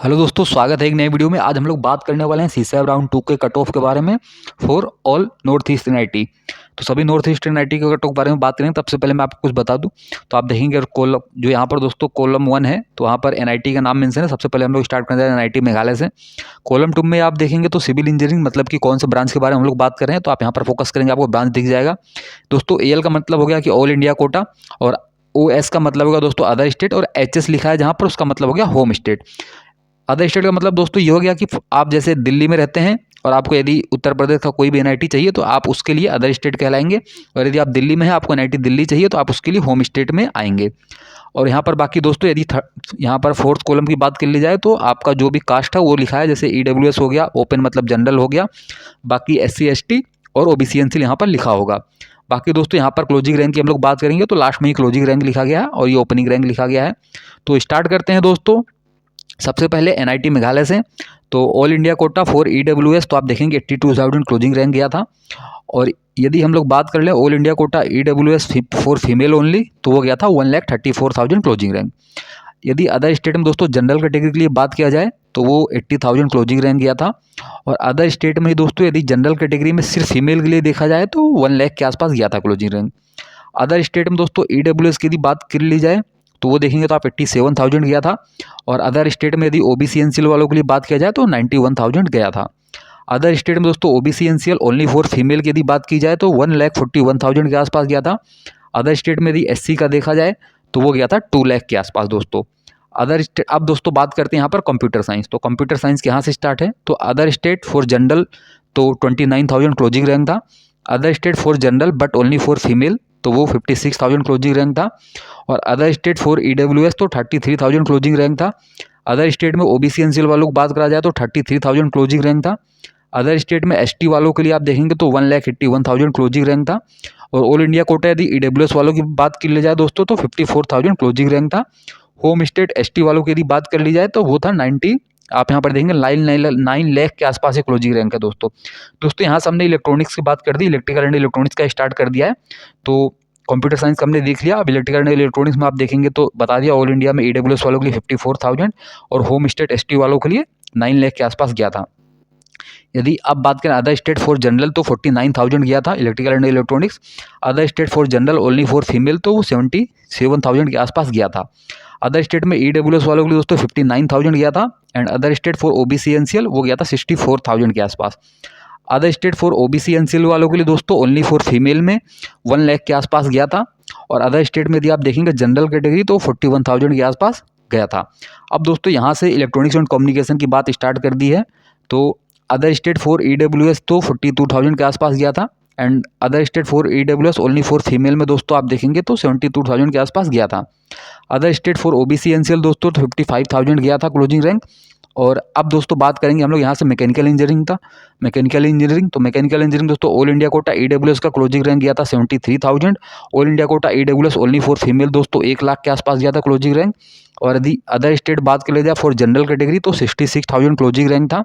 Hello दोस्तों, स्वागत है एक नए वीडियो में। आज हम लोग बात करने वाले हैं सीसैब राउंड 2 के कट ऑफ के बारे में for all north east NIT. तो सभी नॉर्थ ईस्ट एनआईटी के कट ऑफ के बारे में बात करेंगे। सबसे पहले मैं आपको कुछ बता दूं तो आप देखेंगे कॉलम जो यहाँ पर दोस्तों कॉलम 1 है तो वहाँ पर एनआईटी का नाम मेंशन है। सबसे पहले हम लोग स्टार्ट करते हैं एनआईटी मेघालय से। कॉलम 2 में आप देखेंगे तो सिविल इंजीनियरिंग मतलब कि कौन से ब्रांच के बारे में हम लोग बात कर रहे हैं, तो आप यहाँ पर फोकस करेंगे, आपको ब्रांच दिख जाएगा दोस्तों। एल का मतलब हो गया कि ऑल इंडिया कोटा, और OS का मतलब होगा दोस्तों अदर स्टेट, और HS लिखा है जहाँ पर उसका मतलब हो गया होम स्टेट। अदर स्टेट का मतलब दोस्तों ये हो गया कि आप जैसे दिल्ली में रहते हैं और आपको यदि उत्तर प्रदेश का कोई भी एनआईटी चाहिए तो आप उसके लिए अदर स्टेट कहलाएंगे, और यदि आप दिल्ली में हैं आपको एनआईटी दिल्ली चाहिए तो आप उसके लिए होम स्टेट में आएंगे। और यहाँ पर बाकी दोस्तों यदि यहाँ पर फोर्थ कॉलम की बात कर ली जाए तो आपका जो भी कास्ट है वो लिखा है, जैसे EWS हो गया, ओपन मतलब जनरल हो गया, बाकी SC ST और OBC NCL यहाँ पर लिखा होगा। बाकी दोस्तों यहाँ पर क्लोजिंग रैंक की हम लोग बात करेंगे तो लास्ट में ही क्लोजिंग रैंक लिखा गया है और ये ओपनिंग रैंक लिखा गया है। तो स्टार्ट करते हैं दोस्तों। सबसे पहले एनआईटी मेघालय से। तो all India quota for EWS तो आप देखेंगे 82,000 क्लोजिंग रैंक गया था। और यदि हम लोग बात कर लें all India quota EWS for female only तो वो गया था 1,34,000 क्लोजिंग रैंक। यदि अदर स्टेट में दोस्तों जनरल कैटेगरी के लिए बात किया जाए तो वो 80,000 क्लोजिंग रैंक गया था। और अदर स्टेट में ही दोस्तों यदि जनरल कैटेगरी में सिर्फ फीमेल के लिए देखा जाए तो 1 लाख के आसपास गया था क्लोजिंग रैंक। अदर स्टेट में दोस्तों EWS की यदि बात कर ली जाए तो वो देखेंगे तो आप 87,000 गया था। और अदर स्टेट में यदि OBC NCL वालों के लिए बात किया जाए तो 91,000 गया था। अदर स्टेट में दोस्तों OBC NCL only for female की यदि बात की जाए तो 1,41,000 के आसपास गया था। अदर स्टेट में यदि SC का देखा जाए तो वो गया था 2 लाख के आसपास दोस्तों। अदर स्टेट अब दोस्तों बात करते हैं यहाँ पर कंप्यूटर साइंस। तो कंप्यूटर साइंस यहाँ से स्टार्ट है। तो अदर स्टेट फॉर जनरल तो 29,000 क्लोजिंग रैंक था। Other state for general but only for female तो वो 56,000 क्लोजिंग रैंक था। और अदर स्टेट फॉर EWS तो 33,000 क्लोजिंग रैंक था। अदर स्टेट में OBC NCL वालों की बात करा जाए तो 33,000 क्लोजिंग रैंक था। अदर स्टेट में ST वालों के लिए आप देखेंगे तो 1,81,000 क्लोजिंग रैंक था। और ऑल इंडिया कोटा यदि EWS वालों की बात कर ली जाए दोस्तों तो 54,000 क्लोजिंग रैंक था। होम स्टेट ST वालों की यदि बात कर ली जाए तो वो था 90, आप यहाँ पर देखेंगे 9 लाख के आसपास एक क्लोजिंग रैंक है दोस्तों यहाँ से हमने इलेक्ट्रॉनिक्स की बात कर दी, इलेक्ट्रिकल एंड इलेक्ट्रॉनिक्स का स्टार्ट कर दिया है। तो कंप्यूटर साइंस हमने देख लिया। अब इलेक्ट्रिकल एंड इलेक्ट्रॉनिक्स में आप देखेंगे तो बता दिया ऑल इंडिया में EWS वालों के लिए 54,000 और होम स्टेट ST वालों के लिए 9 लाख के आसपास गया था। यदि अब बात करें अदर स्टेट फॉर जनरल तो 49,000 गया था electrical and electronics. Other state for general only for female तो वो 77,000 के आसपास गया था। अदर स्टेट में EWS वालों के लिए दोस्तों 59,000 गया था। And other state for OBC NCL वो गया था 64,000 के आसपास। Other state for OBC NCL वालों के लिए दोस्तों ओनली फॉर फीमेल में 1 लाख के आसपास गया था। और अदर स्टेट में यदि आप देखेंगे जनरल कैटेगरी तो 41,000 के आसपास गया था। अब दोस्तों यहाँ से इलेक्ट्रॉनिक्स एंड कम्युनिकेशन की बात स्टार्ट कर दी है। तो अदर स्टेट फॉर EWS तो 42,000 के आसपास गया था। And other state for EWS only for female में दोस्तों आप देखेंगे तो 72,000 के आसपास गया था। Other state for OBC NCL दोस्तों 55,000 गया था क्लोजिंग रैंक। और अब दोस्तों बात करेंगे हम लोग यहाँ से मैकेनिकल इंजीनियरिंग का। मैकेनिकल इंजीनियरिंग तो मैकेनिकल इंजीनियरिंग दोस्तों ऑल इंडिया कोटा EWS का क्लोजिंग रैंक गया था 73,000। All India quota EWS only for female दोस्तों 1 लाख के आसपास गया था क्लोजिंग रैंक। और यदि अदर स्टेट बात कर ले जाए फॉर जनरल कैटेगरी तो 66,000 क्लोजिंग रैंक था।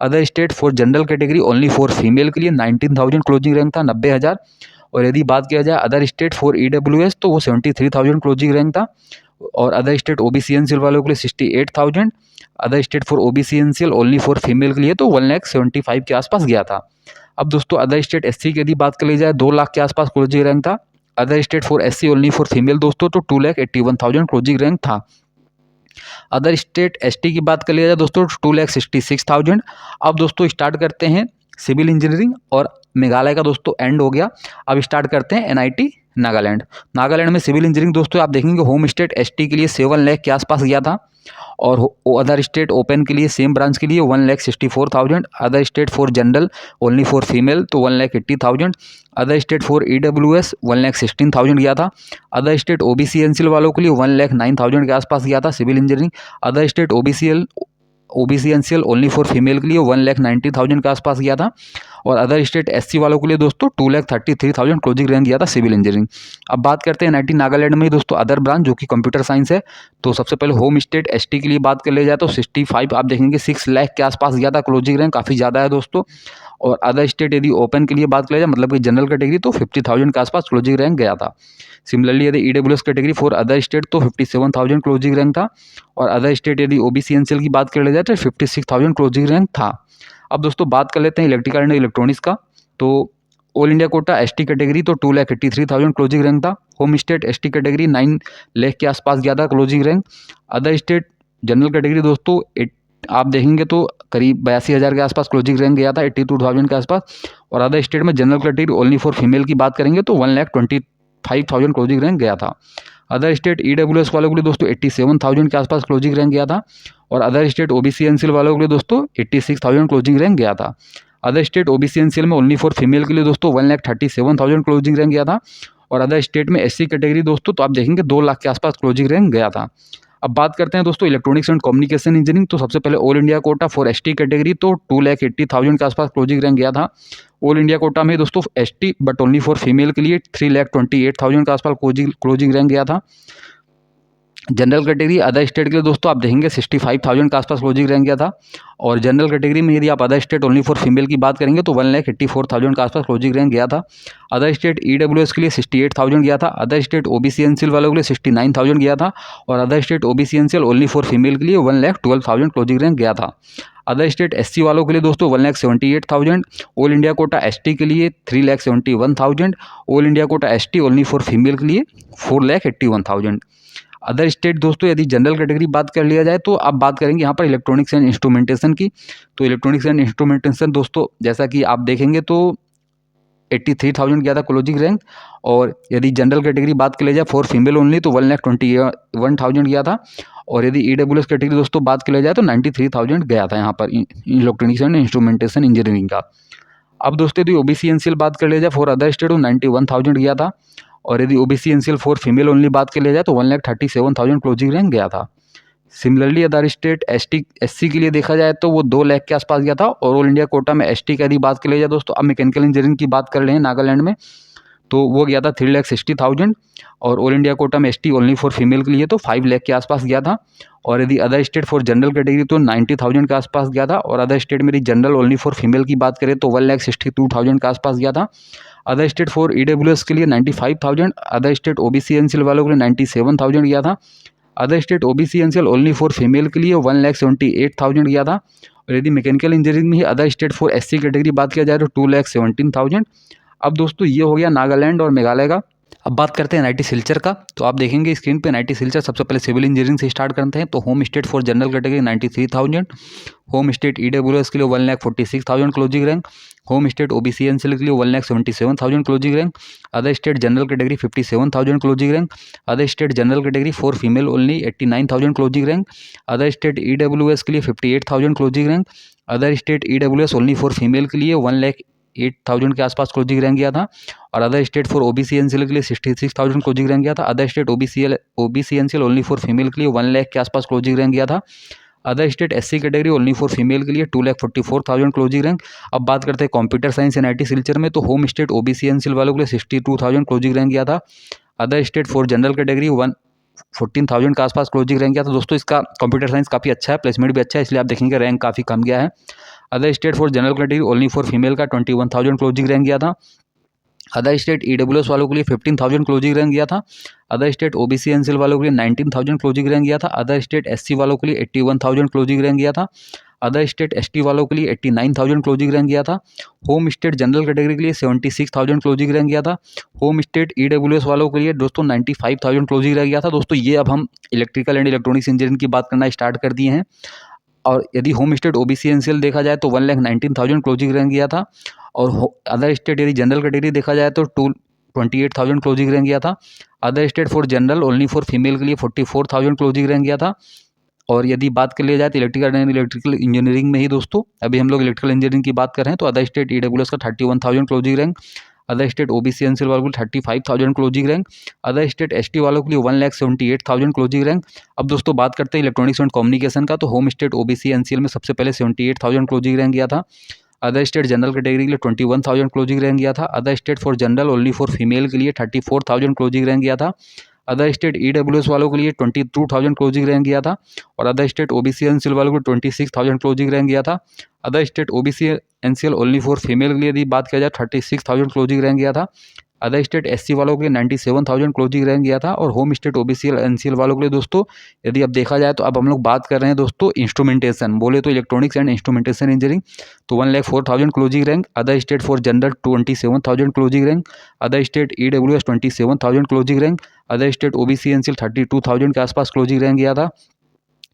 Other state for general category only for female के लिए 19,000 क्लोजिंग रैंक था, 90,000। और यदि बात किया जाए अदर स्टेट फॉर EWS तो वो 73,000 क्लोजिंग रैंक था। और अदर स्टेट OBC NCL वालों के लिए 68,000। Other state for OBC NCL only for female के लिए तो 1,75,000 के आसपास गया था। अब दोस्तों अदर स्टेट SC की यदि बात कर ली जाए 2 लाख के आसपास क्लोजिंग रैंक था। Other state for SC only for female दोस्तों तो 2,81,000 क्लोजिंग रैंक था। अदर स्टेट ST की बात कर लिया जाए दोस्तों 2,66,000। अब दोस्तों स्टार्ट करते हैं सिविल इंजीनियरिंग, और मेघालय का दोस्तों एंड हो गया। अब स्टार्ट करते हैं NIT नागालैंड। नागालैंड में सिविल इंजीनियरिंग दोस्तों आप देखेंगे होम स्टेट ST के लिए 7 लाख के आसपास गया था। और अदर स्टेट ओपन के लिए सेम ब्रांच के लिए 1,64,000। Other state for general only for female तो 1,80,000। अदर स्टेट फॉर EWS 1,16,000 गया था। अदर स्टेट OBC NCL वालों के लिए 1,09,000 के आसपास गया था civil engineering. Other state OBC NCL only for female के लिए 1,90,000 के आसपास गया था। और अदर स्टेट SC वालों के लिए दोस्तों 2,33,000 क्लोजिंग रैंक गया था सिविल इंजीनियरिंग। अब बात करते हैं NIT नागालैंड में दोस्तों अदर ब्रांच जो कि कंप्यूटर साइंस है। तो सबसे पहले होम स्टेट ST के लिए बात कर ले जाए तो 65 आप देखेंगे 6 लाख के आसपास गया था क्लोजिंग रैंक, काफ़ी ज़्यादा है दोस्तों। और अदर स्टेट यदि ओपन के लिए बात किया जाए मतलब कि जनरल कैटेगरी तो 50,000 के आसपास क्लोजिंग रैंक गया था। सिमिलरली यदि EWS category for other state तो 57,000 क्लोजिंग रैंक था और अदर स्टेट यदि ओबीसी एनसीएल की बात कर जाए तो 56,000 क्लोजिंग रैंक था। अब दोस्तों बात कर लेते हैं इलेक्ट्रिकल एंड इलेक्ट्रॉनिक्स का। तो all India quota ST category तो 2,83,000 क्लोजिंग रैंक था। Home state ST category 9 lakh के आसपास गया था closing rank. Other state general category दोस्तों आप देखेंगे तो करीब 82,000 के आसपास क्लोजिंग रैंक गया था, 82,000 के आसपास। और अदर स्टेट में general category only for female की बात करेंगे तो 1,25,000 क्लोजिंग रैंक गया था। अदर स्टेट ईडब्ल्यूएस वालों के लिए दोस्तों 87,000 के आसपास क्लोजिंग रैंक गया था और अदर स्टेट ओबीसी एनसीएल वालों के लिए दोस्तों 86,000 क्लोजिंग रैंक गया था। अदर स्टेट ओबीसी एनसीएल में ओनली फॉर फीमेल के लिए दोस्तों 1,37,000 क्लोजिंग रैंक गया था और अदर स्टेट में एससी कैटेगरी दोस्तों तो आप देखेंगे 2 लाख के आसपास क्लोजिंग रैंक गया था। अब बात करते हैं दोस्तों इलेक्ट्रॉनिक्स एंड कम्युनिकेशन इंजीनियरिंग। तो सबसे पहले all India quota for ST category तो 2,80,000 के आसपास क्लोजिंग रैंक गया था। ऑल इंडिया कोटा में दोस्तों ST but only for female के लिए 3,28,000 के आसपास क्लोजिंग रैंक गया था। जनरल कैटेगरी अदर स्टेट के लिए दोस्तों आप देखेंगे 65,000 के आसपास क्लोजिंग रैंक गया था और जनरल कैटेगरी में यदि आप other state only for female की बात करेंगे तो 1,84,000 के आसपास क्लोजिंग रैंक गया था। अदर स्टेट ईडब्ल्यूएस के लिए 68,000 गया था। अदर स्टेट ओबीसी एनसीएल वालों के लिए 69,000 गया था और other state OBC NCL only for female के लिए 1,12,000 क्लोजिंग रैंक गया था। अदर स्टेट एससी वालों के लिए दोस्तों 1,78,000। ऑल इंडिया कोटा एसटी के लिए 3,71,000। All India quota ST only for female के लिए 4,81,000। अदर स्टेट दोस्तों यदि जनरल कैटेगरी बात कर लिया जाए तो आप बात करेंगे यहाँ पर इलेक्ट्रॉनिक्स एंड इंस्ट्रूमेंटेशन की। तो इलेक्ट्रॉनिक्स एंड इंस्ट्रूमेंटेशन दोस्तों जैसा कि आप देखेंगे तो 83,000 गया था क्लोजिंग रैंक और यदि जनरल कैटेगरी बात कर लिया जाए फॉर फीमेल ओनली तो 1,21,000 गया था और यदि ईडब्ल्यूएस कैटेगरी दोस्तों बात कर लिया जाए तो 93,000 गया था यहाँ पर इलेक्ट्रॉनिक्स एंड इंस्ट्रूमेंटेशन इंजीनियरिंग का। अब दोस्तों यदि ओबीसी एनसीएल बात कर लिया जाए फॉर अदर स्टेट तो 91,000 गया था और यदि OBC NCL for female only बात कर लिया जाए तो 1,37,000 क्लोजिंग रैंक गया था। Similarly other state ST SC के लिए देखा जाए तो वो 2 लाख के आसपास गया था और ऑल इंडिया कोटा में एसटी की यदि बात कर लिया जाए दोस्तों अब मैकेनिकल इंजीनियरिंग की बात कर रहे हैं नागालैंड में तो वो गया था 3,60,000 और ऑल इंडिया कोटा में एसटी ओनली फॉर फीमेल के लिए तो 5 लाख के आसपास गया था और यदि other state for general category तो 90,000 के आसपास गया था और अदर स्टेट में यदि जनरल ओनली फॉर फीमेल की बात करें तो 1,62,000 के आसपास गया था। अदर स्टेट फॉर ईडब्ल्यूएस के लिए 95,000। अदर स्टेट ओबीसी एनसीएल वालों के लिए 97,000 गया था। Other state OBC NCL only for female के लिए 1,78,000 गया था और यदि मैकेनिकल इंजीनियरिंग में ही other state for SC category बात किया जाए तो 2,17,000। अब दोस्तों ये हो गया नागालैंड और मेघालय का। अब बात करते हैं एनआईटी सिलचर का। तो आप देखेंगे स्क्रीन पे एनआईटी सिलचर सबसे पहले सिविल इंजीनियरिंग से स्टार्ट करते हैं। तो home state for general category 93,000। Home state EWS के लिए 1,46,000 closing rank. Home state OBC NCL के लिए 1,77,000 closing rank. Other state general category 57,000 closing rank. Other state general category for female only 89,000 closing rank. Other state EWS के लिए 58,000 closing rank. Other state EWS only for female के लिए 1,08,000 के आसपास closing rank गया था और other state for OBC NCL के लिए 66,000 क्लोजिंग रैंक गया था। Other state OBC NCL only for female के लिए 1 लाख के आसपास क्लोजिंग रैंक गया था। Other state SC category only for female के लिए 2,44,000 क्लोजिंग रैंक। अब बात करते हैं कंप्यूटर साइंस एनआईटी सिलचर में। तो होम स्टेट ओबीसी एनसीएल वालों के लिए 62,000 क्लोजिंग रैंक गया था। Other state for general category 14,000 के आसपास क्लोजिंग रैंक गया था। दोस्तों इसका कंप्यूटर साइंस काफ़ी अच्छा है, प्लेसमेंट भी अच्छा है, इसलिए आप देखेंगे रैंक काफ़ी कम गया है। Other state for general category only for female का 21,000 क्लोजिंग रैंक गया था। अदर स्टेट ईडब्ल्यूएस वालों के लिए 15,000 क्लोजिंग रैंक गया था। अदर स्टेट ओबीसी एनसीएल वालों के लिए 19,000 क्लोजिंग रैंक गया था। अदर स्टेट एससी वालों के लिए 81,000 क्लोजिंग रैंक गया था। अदर स्टेट एसटी वालों के लिए 89,000 क्लोजिंग रैंक गया था। होम स्टेट जनरल कैटेगरी के लिए 76,000 क्लोजिंग रैंक गया था। होम स्टेट ईडब्ल्यूएस वालों के लिए दोस्तों 95,000 क्लोजिंग रैंक गया था। दोस्तों ये अब हम इलेक्ट्रिकल एंड इलेक्ट्रॉनिक्स इंजीनियरिंग की बात करना स्टार्ट कर दिए हैं और यदि होम स्टेट ओबीसी एनसीएल देखा जाए तो 1,19,000 क्लोजिंग रैंक गया था और अदर स्टेट यदि जनरल कैटेगरी देखा जाए तो 28,000 क्लोजिंग रैंक गया था। Other state for general only for female के लिए 44,000 क्लोजिंग रैंक गया था और यदि बात कर लिया जाए तो इलेक्ट्रिकल इंजीनियरिंग में ही दोस्तों अभी हम लोग इलेक्ट्रिकल इंजीनियरिंग की बात कर रहे हैं तो अदर स्टेट ईडब्ल्यूएस का 31,000 closing rank. Other state OBC NCL वालों के लिए 35,000 closing rank. Other state ST वालों के लिए 1,78,000 क्लोजिंग रैंक। अब दोस्तों बात करते हैं इलेक्ट्रॉनिक्स एंड कम्युनिकेशन का। तो होम स्टेट ओबीसी एनसीएल में सबसे पहले 78,000 क्लोजिंग रैंक गया था। अदर स्टेट जनरल कैटेगरी के लिए 21,000 क्लोजिंग रैंक गया था। Other state for general only for female के लिए 34,000 क्लोजिंग रैंक गया था। अदर स्टेट EWS वालों के लिए 22,000 क्लोजिंग रैंक गया था और अदर स्टेट OBC NCL वालों को 26,000 क्लोजिंग रैंक गया था। Other state OBC NCL only for female के लिए यदि बात किया जाए 36,000 क्लोजिंग रैंक गया था। अदर स्टेट SC वालों के लिए 97,000 क्लोजिंग रैंक गया था और होम स्टेट OBC NCL वालों के लिए दोस्तों यदि अब देखा जाए तो अब हम लोग बात कर रहे हैं दोस्तों इंस्ट्रूमेंटेशन, बोले तो इलेक्ट्रॉनिक्स एंड इंस्ट्रूमेंटेशन इंजीनियरिंग, तो 1,04,000 closing rank. Other state for general 27,000 closing rank. Other state EWS 27,000 closing rank. Other state OBC NCL 32,000 के आसपास क्लोजिंग रैंक गया था।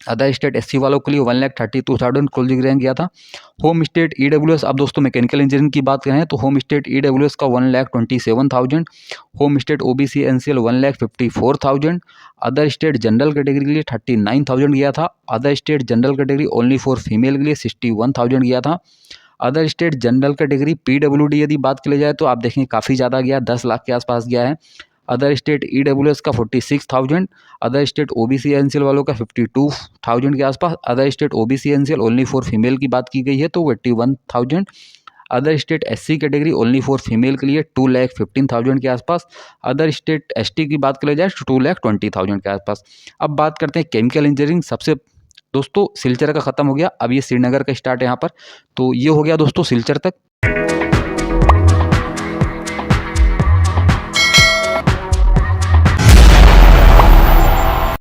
अदर स्टेट SC वालों के लिए 1,32,000 क्लोजिंग रैंक गया था। होम स्टेट EWS, अब दोस्तों मैकेनिकल इंजीनियरिंग की बात करें तो होम स्टेट EWS का 1,27,000, home state OBC NCL 1,54,000। Other state general category के लिए 39,000 गया था। Other state general category only for female के लिए 61,000 गया था। Other state general category PWD यदि बात की जाए तो आप देखेंगे काफ़ी ज़्यादा गया, 10 लाख के आसपास गया है। अदर स्टेट EWS का 46,000। अदर स्टेट OBC NCL वालों का 52,000 के आसपास। Other state OBC NCL only for female की बात की गई है तो 81,000। Other state SC category only for female के लिए 2,15,000 के आसपास। अदर स्टेट ST की बात करी जाए तो 2,20,000 के आसपास। अब बात करते हैं केमिकल इंजीनियरिंग। सबसे दोस्तों सिलचर का ख़त्म हो गया, अब ये श्रीनगर का स्टार्ट है यहाँ पर, तो ये हो गया दोस्तों सिलचर तक।